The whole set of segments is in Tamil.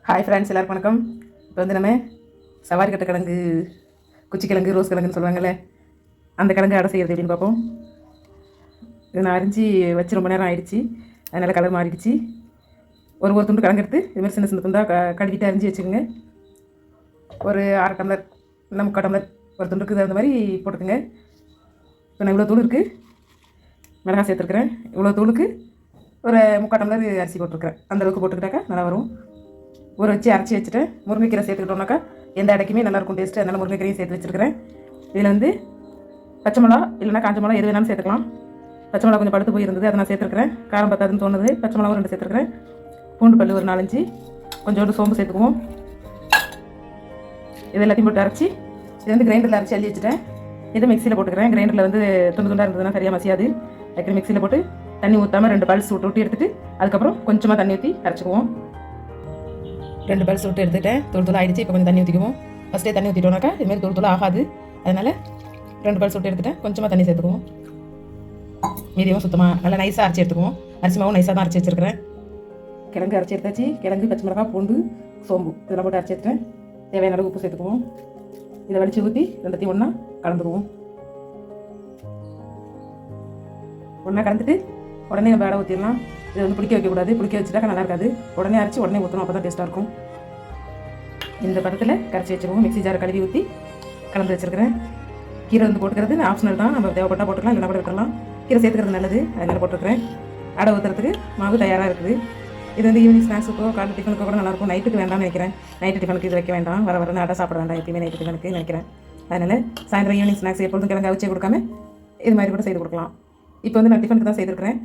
ஹாய் ஃப்ரெண்ட்ஸ், எல்லாருக்கும் வணக்கம். இப்போ வந்து நம்ம சவாரி கட்ட கிழங்கு, குச்சி கிழங்கு, ரோஸ் கிழங்குன்னு சொல்லுவாங்கள்ல, அந்த கிழங்கு அடை செய்கிறது எப்படின்னு பார்ப்போம். இது நான் அரிஞ்சு வச்சு ரொம்ப நேரம் ஆயிடுச்சு, அதனால் கலர் மாறிடுச்சு. ஒரு துண்டு கிழங்கு எடுத்து இதுமாதிரி சின்ன சின்ன துண்டாக கழுவிட்டு அரிஞ்சு வச்சுக்கோங்க. ஒரு 1/2 டம்ளர் இல்லை 3/4 டம்ளர் ஒரு துண்டுக்கு தகுந்த மாதிரி போட்டுக்கோங்க. இப்போ நான் இவ்வளோ தூள் இருக்குது, மிளகாய் சேர்த்துருக்குறேன். இவ்வளோ தூளுக்கு ஒரு 3/4 டம்ளர் அரிசி போட்டிருக்கிறேன். அந்தளவுக்கு போட்டுக்கிட்டாக்கா நல்லா வரும். ஊற வச்சு அரைச்சி வச்சுட்டு முருங்கைக்கீரை சேர்த்துக்கிட்டோம்னாக்கா எந்த அடைக்குமே நல்லாயிருக்கும் டேஸ்ட்டு. அதனால் முருங்கைக்கீரையும் சேர்த்து வச்சுருக்கிறேன். இதில் வந்து பச்சை மிளகா இல்லைனா காஞ்ச மிளகா எது வேணாலும் சேர்த்துக்கலாம். பச்சை மிளகா கொஞ்சம் படுத்து போயிருந்தது, அதை நான் சேர்த்துருக்கிறேன். காரம் பத்தாதுன்னு தோணுது, பச்சை மிளகாவும் 2 சேர்த்துருக்கிறேன். பூண்டு பல் ஒரு 4-5, கொஞ்சோண்டு சோம்பு சேர்த்துக்குவோம். இது எல்லாத்தையும் போட்டு அரைச்சி இது வந்து கிரைண்டரில் அரைச்சி அள்ளி வச்சுட்டேன். இது மிக்சியில் போட்டுக்கிறேன். கிரைண்டரில் வந்து துண்டு துண்டாக இருந்ததுன்னா சரியாக மசியாது. அதுக்கு மிக்சியில் போட்டு தண்ணி ஊற்றாமல் 2 பல்ஸ் விட்டு எடுத்துகிட்டு அதுக்கப்புறம் கொஞ்சமாக தண்ணி ஊற்றி அரைச்சிக்குவோம். 2 பல்ஸ் விட்டு எடுத்துகிட்டேன். தூள் ஆகிடுச்சு. இப்போ கொஞ்சம் தண்ணி ஊற்றிக்குவோம். ஃபஸ்ட்டே தண்ணி ஊற்றிட்டோம்னாக்கா இதுமாதிரி தூள் ஆகாது. அதனால் 2 பல்ஸ் விட்டு எடுத்துகிட்டேன். கொஞ்சமாக தண்ணி சேர்த்துக்குவோம். மீதியவும் சுத்தமாக நல்லா நைஸாக அரைச்சி எடுத்துக்குவோம். அரிசி மாவும் நைஸாக தான் அரைச்சி வச்சுருக்கிறேன். கிழங்கு அரைச்சி எடுத்தாச்சு. கிழங்கு, பச்சை மிளகா, பூண்டு, சோம்பு இதெல்லாம் போட்டு அரைச்சி எடுத்துட்டேன். தேவையான அளவு உப்பு சேர்த்துக்குவோம். இதை வலிச்சு ஊற்றி ரெண்டத்தையும் ஒன்றா கலந்துக்குவோம். ஒன்றா கலந்துட்டு உடனே நம்ம அடை ஊற்றிடலாம். இது வந்து பிடிக்க வைக்கக்கூடாது. பிடிக்க வச்சுட்டாக்கா நல்லா இருக்காது. உடனே அரைச்சி உடனே ஊற்றணும், அப்போ தான் டேஸ்ட்டாக இருக்கும். இந்த பதத்தில் கரைச்சி வச்சுருவோம். மிக்ஸி ஜாரை கழுவி ஊற்றி கலந்து வச்சுருக்கிறேன். கீரை வந்து போட்டுக்கிறது ஆப்ஷனல் தான். நம்ம தேவைப்பட்டால் போட்டுக்கலாம், இல்லைனா கூட விட்டுறலாம். கீரை சேர்த்துக்கிறது நல்லது, அதனால் போட்டுருக்கிறேன். அடை ஊற்றுறதுக்கு மாவு தயாராக இருக்குது. இது வந்து ஈவினிங் ஸ்நாக்ஸுக்கோ காலை டிஃபனுக்கோ கூட நல்லாயிருக்கும். நைட்டுக்கு வேண்டாம்னு நினைக்கிறேன். நைட்டு டிஃபனுக்கு இது வைக்க வேண்டாம். வர அடை சாப்பிட வேண்டாம் எப்பயுமே நைட்டு டிஃபனுக்கு நினைக்கிறேன். அதனால் சாயந்தரம் ஈவினிங் ஸ்நாக்ஸ் எப்பொழுதும் கிழங்கு அவிச்சே கொடுக்காம இது மாதிரி கூட செய்து கொடுக்கலாம். இப்போ வந்து நான் டிஃபனுக்கு தான் செய்திருக்கிறேன்.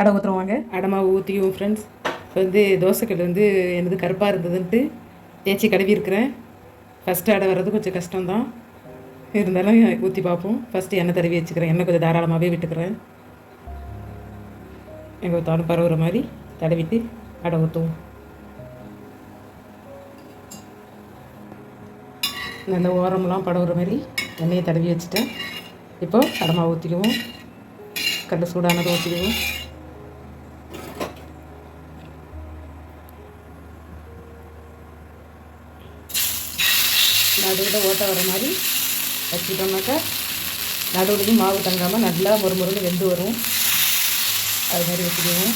அடை ஊற்றுருவாங்க. அடை மாவு ஊற்றிக்குவோம் ஃப்ரெண்ட்ஸ். இப்போ வந்து தோசைக்கல் வந்து எனது கருப்பாக இருந்ததுன்ட்டு தேய்ச்சி கழுவி இருக்கிறேன். ஃபஸ்ட்டு அடை வர்றது கொஞ்சம் கஷ்டம்தான், இருந்தாலும் ஊற்றி பார்ப்போம். ஃபஸ்ட்டு எண்ணெய் தடவி வச்சுக்கிறேன். எண்ணெய் கொஞ்சம் தாராளமாகவே விட்டுக்கிறேன். எங்கே ஊற்றாலும் பரவுற மாதிரி தடவிட்டு அடை ஊற்றுவோம். நல்ல ஓரமெல்லாம் படவுற மாதிரி எண்ணெயை தடவி வச்சுட்டேன். இப்போது அடை மாவு ஊற்றிக்குவோம். கடலை சூடானதை ஊற்றிக்குவோம். நடுவில் ஓட்ட வர மாதிரி வச்சுக்கிட்டோம்னாக்கா நடுவுலையும் மாவு தங்காமல் நல்லா மொறுமொறுன்னு வெந்து வரும். அது மாதிரி வச்சுக்குவோம்.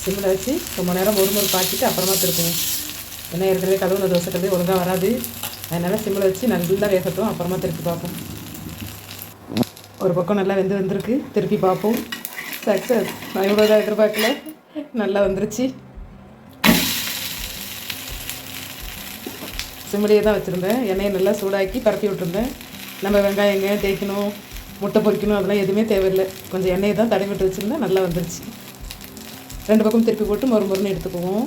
சிம்மில் வச்சு ரொம்ப நேரம் மொறுமொறு பாய்ச்சிட்டு அப்புறமா திருப்புவோம். ஏன்னா ஏற்கனவே கழுவுன தோசைக்கல் ஒழுங்காக வராது. அதனால் சிம்மில் வச்சு நல்லா வேகட்டும், அப்புறமா திருப்பி பார்ப்போம். ஒரு பக்கம் நல்லா வந்திருக்கு. திருப்பி பார்ப்போம். சக்ஸஸ். நான் இவ்வளோ தான் எதிர்பார்க்கல, நல்லா வந்துருச்சு. சிம்மிலேயே தான் வச்சுருந்தேன். எண்ணெயை நல்லா சூடாக்கி பரப்பி விட்டுருந்தேன். நம்ம வெங்காயம் எங்கேயும் தேய்க்கணும், முட்டை பொரிக்கணும், அதெல்லாம் எதுவுமே தேவையில்லை. கொஞ்சம் எண்ணெயை தான் தடவி விட்டு வச்சுருந்தேன். நல்லா வந்துருச்சு. 2 பக்கம் திருப்பி போட்டு மொறுமொறுன்னு எடுத்துக்குவோம்.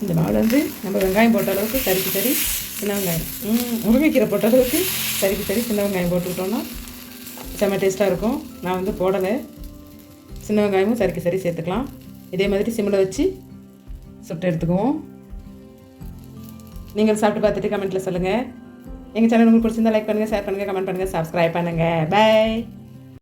இந்த மாவில் வந்து நம்ம வெங்காயம் போட்ட அளவுக்கு சரிக்கு சரி சின்ன வெங்காயம், முருங்கைக்கீரை போட்ட அளவுக்கு சரிக்கு சரி சின்ன வெங்காயம் போட்டுக்கிட்டோன்னா செம்ம டேஸ்ட்டாக இருக்கும். நான் வந்து போடலை. சின்ன வெங்காயமும் சரிக்கு சரி சேர்த்துக்கலாம். இதே மாதிரி சிம்மில் வச்சு சுட்டு எடுத்துக்குவோம். நீங்கள் சாப்பிட்டு பார்த்துட்டு கமெண்ட்டில் சொல்லுங்கள். எங்கள் சேனல் உங்களுக்கு பிடிச்சிருந்தா லைக் பண்ணுங்கள், ஷேர் பண்ணுங்கள், கமெண்ட் பண்ணுங்கள், சப்ஸ்கிரைப் பண்ணுங்கள். பை.